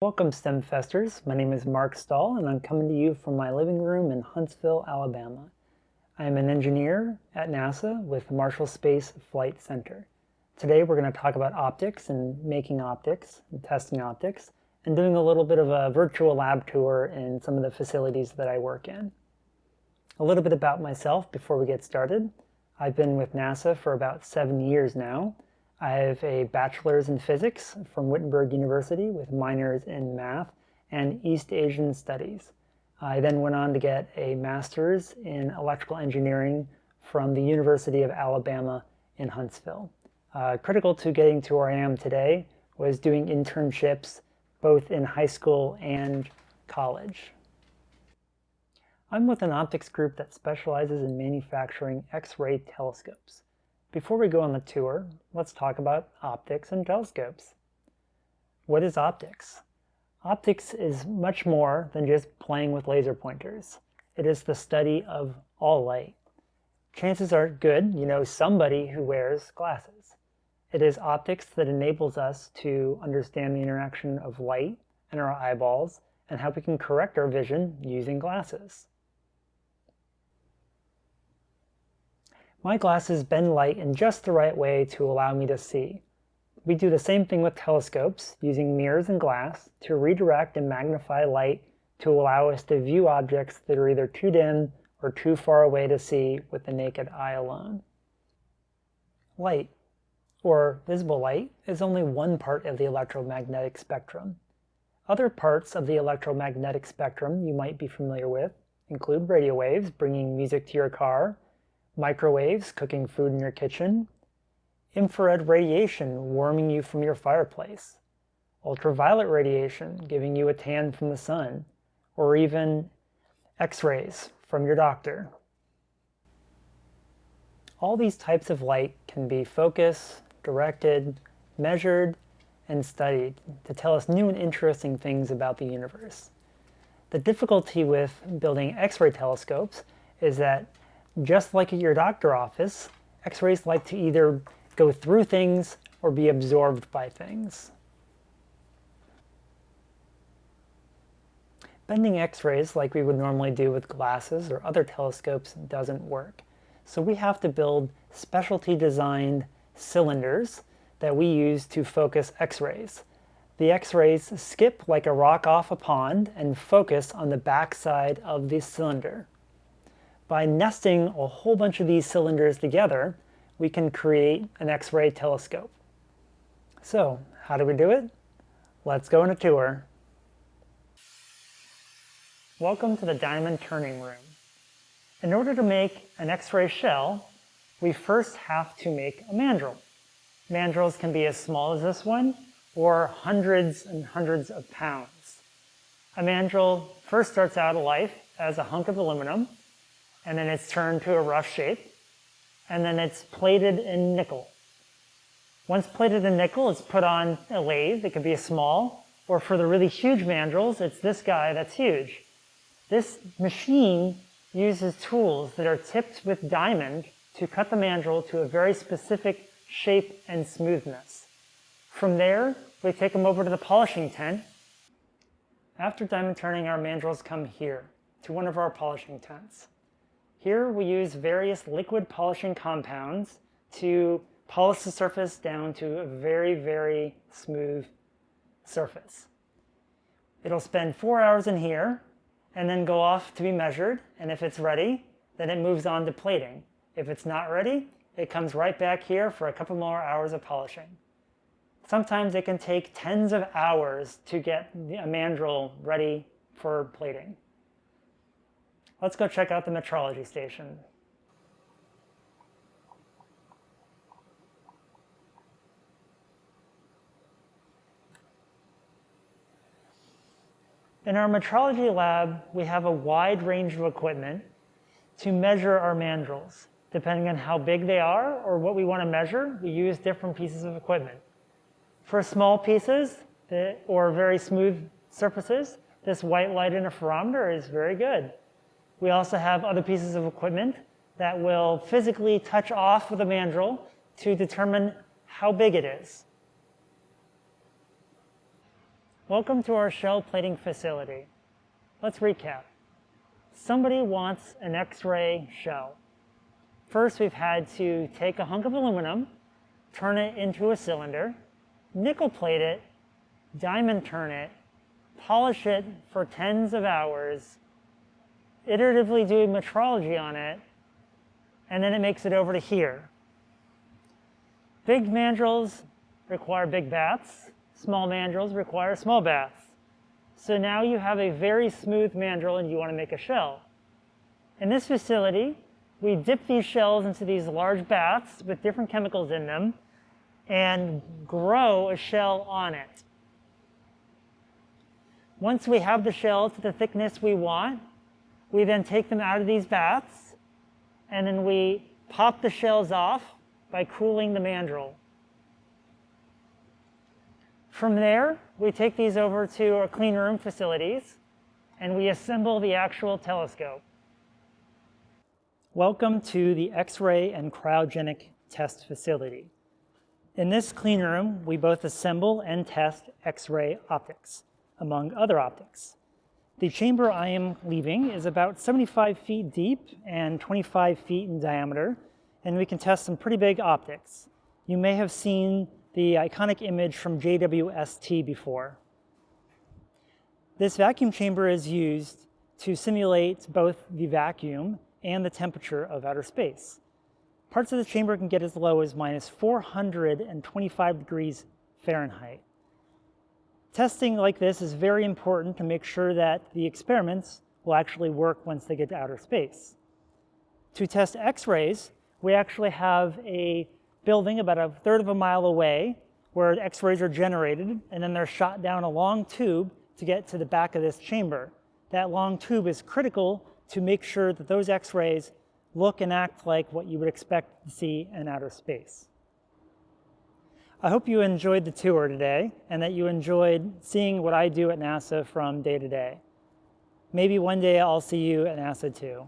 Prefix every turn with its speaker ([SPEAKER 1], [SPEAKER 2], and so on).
[SPEAKER 1] Welcome STEMfesters. My name is Mark Stahl and I'm coming to you from my living room in Huntsville, Alabama. I am an engineer at NASA with Marshall Space Flight Center. Today we're going to talk about optics and making optics and testing optics and doing a little bit of a virtual lab tour in some of the facilities that I work in. A little bit about myself before we get started. I've been with NASA for about 7 years now. I have a bachelor's in physics from Wittenberg University with minors in math and East Asian studies. I then went on to get a master's in electrical engineering from the University of Alabama in Huntsville. Critical to getting to where I am today was doing internships both in high school and college. I'm with an optics group that specializes in manufacturing X-ray telescopes. Before we go on the tour, let's talk about optics and telescopes. What is optics? Optics is much more than just playing with laser pointers. It is the study of all light. Chances are good you know somebody who wears glasses. It is optics that enables us to understand the interaction of light and our eyeballs and how we can correct our vision using glasses. My glasses bend light in just the right way to allow me to see. We do the same thing with telescopes, using mirrors and glass to redirect and magnify light to allow us to view objects that are either too dim or too far away to see with the naked eye alone. Light, or visible light, is only one part of the electromagnetic spectrum. Other parts of the electromagnetic spectrum you might be familiar with include radio waves, bringing music to your car, microwaves, cooking food in your kitchen, infrared radiation warming you from your fireplace, ultraviolet radiation giving you a tan from the sun, or even X-rays from your doctor. All these types of light can be focused, directed, measured, and studied to tell us new and interesting things about the universe. The difficulty with building X-ray telescopes is that just like at your doctor's office, X-rays like to either go through things or be absorbed by things. Bending X-rays like we would normally do with glasses or other telescopes doesn't work. So we have to build specialty designed cylinders that we use to focus X-rays. The X-rays skip like a rock off a pond and focus on the backside of the cylinder. By nesting a whole bunch of these cylinders together, we can create an X-ray telescope. So, how do we do it? Let's go on a tour. Welcome to the diamond turning room. In order to make an X-ray shell, we first have to make a mandrel. Mandrels can be as small as this one, or hundreds and hundreds of pounds. A mandrel first starts out life as a hunk of aluminum, and then it's turned to a rough shape, and then it's plated in nickel. Once plated in nickel, it's put on a lathe. It could be a small, or for the really huge mandrels, it's this guy that's huge. This machine uses tools that are tipped with diamond to cut the mandrel to a very specific shape and smoothness. From there, we take them over to the polishing tent. After diamond turning, our mandrels come here to one of our polishing tents. Here we use various liquid polishing compounds to polish the surface down to a very, very smooth surface. It'll spend 4 hours in here and then go off to be measured, and if it's ready, then it moves on to plating. If it's not ready, it comes right back here for a couple more hours of polishing. Sometimes it can take tens of hours to get a mandrel ready for plating. Let's go check out the metrology station. In our metrology lab, we have a wide range of equipment to measure our mandrels. Depending on how big they are or what we want to measure, we use different pieces of equipment. For small pieces or very smooth surfaces, this white light interferometer is very good. We also have other pieces of equipment that will physically touch off with a mandrel to determine how big it is. Welcome to our shell plating facility. Let's recap. Somebody wants an X-ray shell. First, we've had to take a hunk of aluminum, turn it into a cylinder, nickel plate it, diamond turn it, polish it for tens of hours, iteratively do metrology on it, and then it makes it over to here. Big mandrels require big baths. Small mandrels require small baths. So now you have a very smooth mandrel and you want to make a shell. In this facility, we dip these shells into these large baths with different chemicals in them and grow a shell on it. Once we have the shell to the thickness we want, we then take them out of these baths and then we pop the shells off by cooling the mandrel. From there, we take these over to our clean room facilities and we assemble the actual telescope. Welcome to the X-ray and cryogenic test facility. In this clean room, we both assemble and test X-ray optics, among other optics. The chamber I am leaving is about 75 feet deep and 25 feet in diameter, and we can test some pretty big optics. You may have seen the iconic image from JWST before. This vacuum chamber is used to simulate both the vacuum and the temperature of outer space. Parts of the chamber can get as low as minus 425 degrees Fahrenheit. Testing like this is very important to make sure that the experiments will actually work once they get to outer space. To test X-rays, we actually have a building about a third of a mile away where X-rays are generated and then they're shot down a long tube to get to the back of this chamber. That long tube is critical to make sure that those X-rays look and act like what you would expect to see in outer space. I hope you enjoyed the tour today and that you enjoyed seeing what I do at NASA from day to day. Maybe one day I'll see you at NASA too.